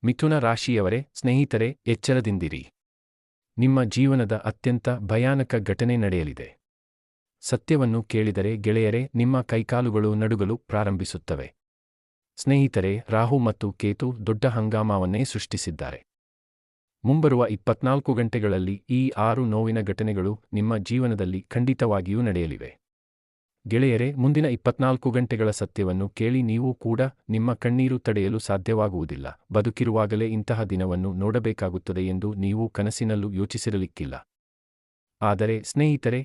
ಮಿಥುನ ರಾಶಿಯವರೇ, ಸ್ನೇಹಿತರೆ, ಎಚ್ಚರದಿಂದಿರಿ. ನಿಮ್ಮ ಜೀವನದ ಅತ್ಯಂತ ಭಯಾನಕ ಘಟನೆ ನಡೆಯಲಿದೆ. ಸತ್ಯವನ್ನು ಕೇಳಿದರೆ ಗೆಳೆಯರೇ, ನಿಮ್ಮ ಕೈಕಾಲುಗಳು ನಡುಗಲು ಪ್ರಾರಂಭಿಸುತ್ತವೆ. ಸ್ನೇಹಿತರೆ, ರಾಹು ಮತ್ತು ಕೇತು ದೊಡ್ಡ ಹಂಗಾಮವನ್ನೇ ಸೃಷ್ಟಿಸಿದ್ದಾರೆ. ಮುಂಬರುವ 24 ಗಂಟೆಗಳಲ್ಲಿ ಈ 6 ನೋವಿನ ಘಟನೆಗಳು ನಿಮ್ಮ ಜೀವನದಲ್ಲಿ ಖಂಡಿತವಾಗಿಯೂ ನಡೆಯಲಿವೆ. ಗೆಳೆಯರೇ, ಮುಂದಿನ 24 ಗಂಟೆಗಳ ಸತ್ಯವನ್ನು ಕೇಳಿ ನೀವು ಕೂಡ ನಿಮ್ಮ ಕಣ್ಣೀರು ತಡೆಯಲು ಸಾಧ್ಯವಾಗುವುದಿಲ್ಲ. ಬದುಕಿರುವಾಗಲೇ ಇಂತಹ ದಿನವನ್ನು ನೋಡಬೇಕಾಗುತ್ತದೆ ಎಂದು ನೀವು ಕನಸಿನಲ್ಲೂ ಯೋಚಿಸಿರಲಿಕ್ಕಿಲ್ಲ. ಆದರೆ ಸ್ನೇಹಿತರೆ,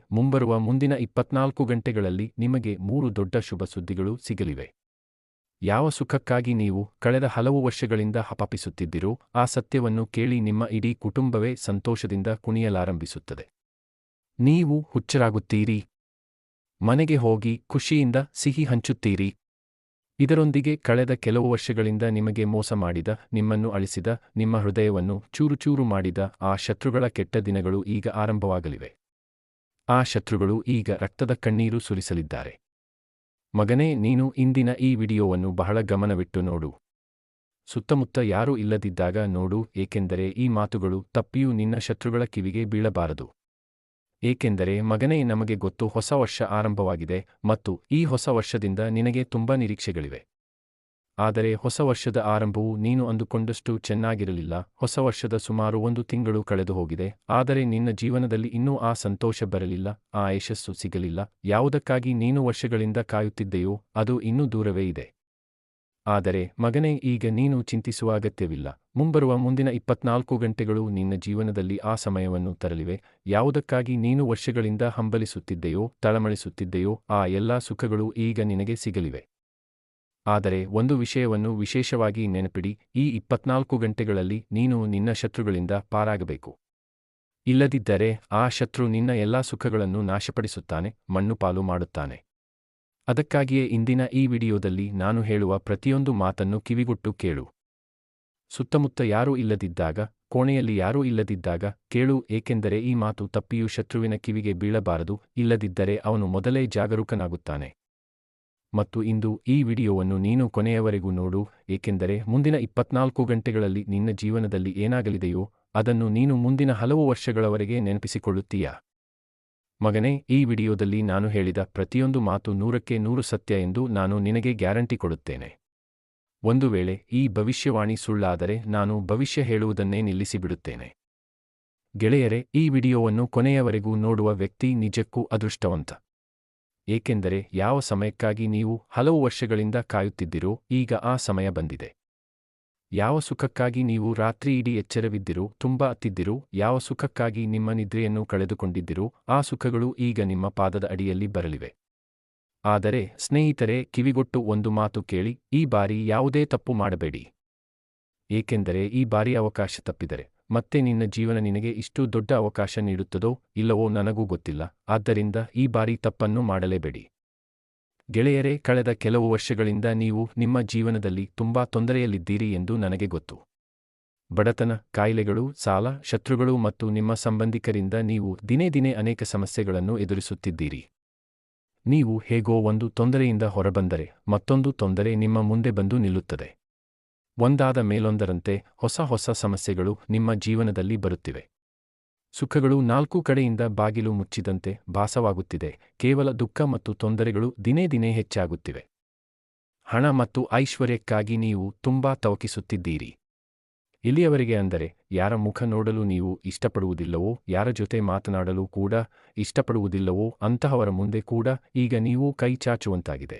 ಮುಂದಿನ 24 ಗಂಟೆಗಳಲ್ಲಿ ನಿಮಗೆ 3 ದೊಡ್ಡ ಶುಭ ಸುದ್ದಿಗಳು ಸಿಗಲಿವೆ. ಯಾವ ಸುಖಕ್ಕಾಗಿ ನೀವು ಕಳೆದ ಹಲವು ವರ್ಷಗಳಿಂದ ಹಪಾಪಿಸುತ್ತಿದ್ದಿರೋ ಆ ಸತ್ಯವನ್ನು ಕೇಳಿ ನಿಮ್ಮ ಇಡೀ ಕುಟುಂಬವೇ ಸಂತೋಷದಿಂದ ಕುಣಿಯಲಾರಂಭಿಸುತ್ತದೆ. ನೀವು ಹುಚ್ಚರಾಗುತ್ತೀರಿ. ಮನೆಗೆ ಹೋಗಿ ಖುಷಿಯಿಂದ ಸಿಹಿ ಹಂಚುತ್ತೀರಿ. ಇದರೊಂದಿಗೆ ಕಳೆದ ಕೆಲವು ವರ್ಷಗಳಿಂದ ನಿಮಗೆ ಮೋಸ ಮಾಡಿದ, ನಿಮ್ಮನ್ನು ಅಳಿಸಿದ, ನಿಮ್ಮ ಹೃದಯವನ್ನು ಚೂರುಚೂರು ಮಾಡಿದ ಆ ಶತ್ರುಗಳ ಕೆಟ್ಟ ದಿನಗಳು ಈಗ ಆರಂಭವಾಗಲಿವೆ. ಆ ಶತ್ರುಗಳು ಈಗ ರಕ್ತದ ಕಣ್ಣೀರು ಸುರಿಸಲಿದ್ದಾರೆ. ಮಗನೇ, ನೀನು ಇಂದಿನ ಈ ವಿಡಿಯೋವನ್ನು ಬಹಳ ಗಮನವಿಟ್ಟು ನೋಡು. ಸುತ್ತಮುತ್ತ ಯಾರೂ ಇಲ್ಲದಿದ್ದಾಗ ನೋಡು, ಏಕೆಂದರೆ ಈ ಮಾತುಗಳು ತಪ್ಪಿಯೂ ನಿನ್ನ ಶತ್ರುಗಳ ಕಿವಿಗೆ ಬೀಳಬಾರದು. ಏಕೆಂದರೆ ಮಗನೇ, ನಮಗೆ ಗೊತ್ತು, ಹೊಸ ವರ್ಷ ಆರಂಭವಾಗಿದೆ ಮತ್ತು ಈ ಹೊಸ ವರ್ಷದಿಂದ ನಿನಗೆ ತುಂಬಾ ನಿರೀಕ್ಷೆಗಳಿವೆ. ಆದರೆ ಹೊಸ ವರ್ಷದ ಆರಂಭವು ನೀನು ಅಂದುಕೊಂಡಷ್ಟು ಚೆನ್ನಾಗಿರಲಿಲ್ಲ. ಹೊಸ ವರ್ಷದ ಸುಮಾರು 1 ತಿಂಗಳು ಕಳೆದು ಹೋಗಿದೆ, ಆದರೆ ನಿನ್ನ ಜೀವನದಲ್ಲಿ ಇನ್ನೂ ಆ ಸಂತೋಷ ಬರಲಿಲ್ಲ, ಆ ಯಶಸ್ಸು ಸಿಗಲಿಲ್ಲ. ಯಾವುದಕ್ಕಾಗಿ ನೀನು ವರ್ಷಗಳಿಂದ ಕಾಯುತ್ತಿದ್ದೆಯೋ ಅದು ಇನ್ನೂ ದೂರವೇ ಇದೆ. ಆದರೆ ಮಗನೇ, ಈಗ ನೀನು ಚಿಂತಿಸುವ ಅಗತ್ಯವಿಲ್ಲ. ಮುಂದಿನ 24 ಗಂಟೆಗಳು ನಿನ್ನ ಜೀವನದಲ್ಲಿ ಆ ಸಮಯವನ್ನು ತರಲಿವೆ. ಯಾವುದಕ್ಕಾಗಿ ನೀನು ವರ್ಷಗಳಿಂದ ಹಂಬಲಿಸುತ್ತಿದ್ದೆಯೋ, ತಳಮಳಿಸುತ್ತಿದ್ದೆಯೋ ಆ ಎಲ್ಲಾ ಸುಖಗಳು ಈಗ ನಿನಗೆ ಸಿಗಲಿವೆ. ಆದರೆ ಒಂದು ವಿಷಯವನ್ನು ವಿಶೇಷವಾಗಿ ನೆನಪಿಡಿ, ಈ 24 ಗಂಟೆಗಳಲ್ಲಿ ನೀನು ನಿನ್ನ ಶತ್ರುಗಳಿಂದ ಪಾರಾಗಬೇಕು. ಇಲ್ಲದಿದ್ದರೆ ಆ ಶತ್ರು ನಿನ್ನ ಎಲ್ಲಾ ಸುಖಗಳನ್ನು ನಾಶಪಡಿಸುತ್ತಾನೆ, ಮಣ್ಣುಪಾಲು ಮಾಡುತ್ತಾನೆ. ಅದಕ್ಕಾಗಿಯೇ ಇಂದಿನ ಈ ವಿಡಿಯೋದಲ್ಲಿ ನಾನು ಹೇಳುವ ಪ್ರತಿಯೊಂದು ಮಾತನ್ನು ಕಿವಿಗೊಟ್ಟು ಕೇಳು. ಸುತ್ತಮುತ್ತ ಯಾರೂ ಇಲ್ಲದಿದ್ದಾಗ, ಕೋಣೆಯಲ್ಲಿ ಯಾರೂ ಇಲ್ಲದಿದ್ದಾಗ ಕೇಳು, ಏಕೆಂದರೆ ಈ ಮಾತು ತಪ್ಪಿಯೂ ಶತ್ರುವಿನ ಕಿವಿಗೆ ಬೀಳಬಾರದು. ಇಲ್ಲದಿದ್ದರೆ ಅವನು ಮೊದಲೇ ಜಾಗರೂಕನಾಗುತ್ತಾನೆ. ಮತ್ತು ಇಂದು ಈ ವಿಡಿಯೋವನ್ನು ನೀನು ಕೊನೆಯವರೆಗೂ ನೋಡು, ಏಕೆಂದರೆ ಮುಂದಿನ 24 ಗಂಟೆಗಳಲ್ಲಿ ನಿನ್ನ ಜೀವನದಲ್ಲಿ ಏನಾಗಲಿದೆಯೋ ಅದನ್ನು ನೀನು ಮುಂದಿನ ಹಲವು ವರ್ಷಗಳವರೆಗೆ ನೆನಪಿಸಿಕೊಳ್ಳುತ್ತೀಯಾ. ಮಗನೇ, ಈ ವಿಡಿಯೋದಲ್ಲಿ ನಾನು ಹೇಳಿದ ಪ್ರತಿಯೊಂದು ಮಾತು 100ಕ್ಕೆ 100 ಸತ್ಯ ಎಂದು ನಾನು ನಿನಗೆ ಗ್ಯಾರಂಟಿ ಕೊಡುತ್ತೇನೆ. ಒಂದು ವೇಳೆ ಈ ಭವಿಷ್ಯವಾಣಿ ಸುಳ್ಳಾದರೆ ನಾನು ಭವಿಷ್ಯ ಹೇಳುವುದನ್ನೇ ನಿಲ್ಲಿಸಿಬಿಡುತ್ತೇನೆ. ಗೆಳೆಯರೇ, ಈ ವಿಡಿಯೋವನ್ನು ಕೊನೆಯವರೆಗೂ ನೋಡುವ ವ್ಯಕ್ತಿ ನಿಜಕ್ಕೂ ಅದೃಷ್ಟವಂತ. ಏಕೆಂದರೆ ಯಾವ ಸಮಯಕ್ಕಾಗಿ ನೀವು ಹಲವು ವರ್ಷಗಳಿಂದ ಕಾಯುತ್ತಿದ್ದಿರೋ ಈಗ ಆ ಸಮಯ ಬಂದಿದೆ. ಯಾವ ಸುಖಕ್ಕಾಗಿ ನೀವು ರಾತ್ರಿ ಇಡೀ ಎಚ್ಚರವಿದ್ದಿರೋ, ತುಂಬಾ ಅತ್ತಿದ್ದಿರೋ, ಯಾವ ಸುಖಕ್ಕಾಗಿ ನಿಮ್ಮ ನಿದ್ರೆಯನ್ನು ಕಳೆದುಕೊಂಡಿದ್ದಿರೋ ಆ ಸುಖಗಳು ಈಗ ನಿಮ್ಮ ಪಾದದ ಅಡಿಯಲ್ಲಿ ಬರಲಿವೆ. ಆದರೆ ಸ್ನೇಹಿತರೆ, ಕಿವಿಗೊಟ್ಟು ಒಂದು ಮಾತು ಕೇಳಿ, ಈ ಬಾರಿ ಯಾವುದೇ ತಪ್ಪು ಮಾಡಬೇಡಿ. ಏಕೆಂದರೆ ಈ ಬಾರಿ ಅವಕಾಶ ತಪ್ಪಿದರೆ ಮತ್ತೆ ನಿನ್ನ ಜೀವನ ನಿನಗೆ ಇಷ್ಟು ದೊಡ್ಡ ಅವಕಾಶ ನೀಡುತ್ತದೋ ಇಲ್ಲವೋ ನನಗೂ ಗೊತ್ತಿಲ್ಲ. ಆದ್ದರಿಂದ ಈ ಬಾರಿ ತಪ್ಪನ್ನು ಮಾಡಲೇಬೇಡಿ. ಗೆಳೆಯರೇ, ಕಳೆದ ಕೆಲವು ವರ್ಷಗಳಿಂದ ನೀವು ನಿಮ್ಮ ಜೀವನದಲ್ಲಿ ತುಂಬಾ ತೊಂದರೆಯಲ್ಲಿದ್ದೀರಿ ಎಂದು ನನಗೆ ಗೊತ್ತು. ಬಡತನ, ಕಾಯಿಲೆಗಳು, ಸಾಲ, ಶತ್ರುಗಳು ಮತ್ತು ನಿಮ್ಮ ಸಂಬಂಧಿಕರಿಂದ ನೀವು ದಿನೇ ಅನೇಕ ಸಮಸ್ಯೆಗಳನ್ನು ಎದುರಿಸುತ್ತಿದ್ದೀರಿ. ನೀವು ಹೇಗೋ ಒಂದು ತೊಂದರೆಯಿಂದ ಹೊರಬಂದರೆ ಮತ್ತೊಂದು ತೊಂದರೆ ನಿಮ್ಮ ಮುಂದೆ ಬಂದು ನಿಲ್ಲುತ್ತದೆ. ಒಂದಾದ ಮೇಲೊಂದರಂತೆ ಹೊಸ ಸಮಸ್ಯೆಗಳು ನಿಮ್ಮ ಜೀವನದಲ್ಲಿ ಬರುತ್ತಿವೆ. ಸುಖಗಳು 4 ಕಡೆಯಿಂದ ಬಾಗಿಲು ಮುಚ್ಚಿದಂತೆ ಭಾಸವಾಗುತ್ತಿದೆ. ಕೇವಲ ದುಃಖ ಮತ್ತು ತೊಂದರೆಗಳು ದಿನೇ ಹೆಚ್ಚಾಗುತ್ತಿವೆ. ಹಣ ಮತ್ತು ಐಶ್ವರ್ಯಕ್ಕಾಗಿ ನೀವು ತುಂಬಾ ತವಕಿಸುತ್ತಿದ್ದೀರಿ. ಎಲ್ಲಿಯವರೆಗೆ ಅಂದರೆ, ಯಾರ ಮುಖ ನೋಡಲು ನೀವು ಇಷ್ಟಪಡುವುದಿಲ್ಲವೋ, ಯಾರ ಜೊತೆ ಮಾತನಾಡಲು ಕೂಡ ಇಷ್ಟಪಡುವುದಿಲ್ಲವೋ ಅಂತಹವರ ಮುಂದೆ ಕೂಡ ಈಗ ನೀವು ಕೈ ಚಾಚುವಂತಾಗಿದೆ.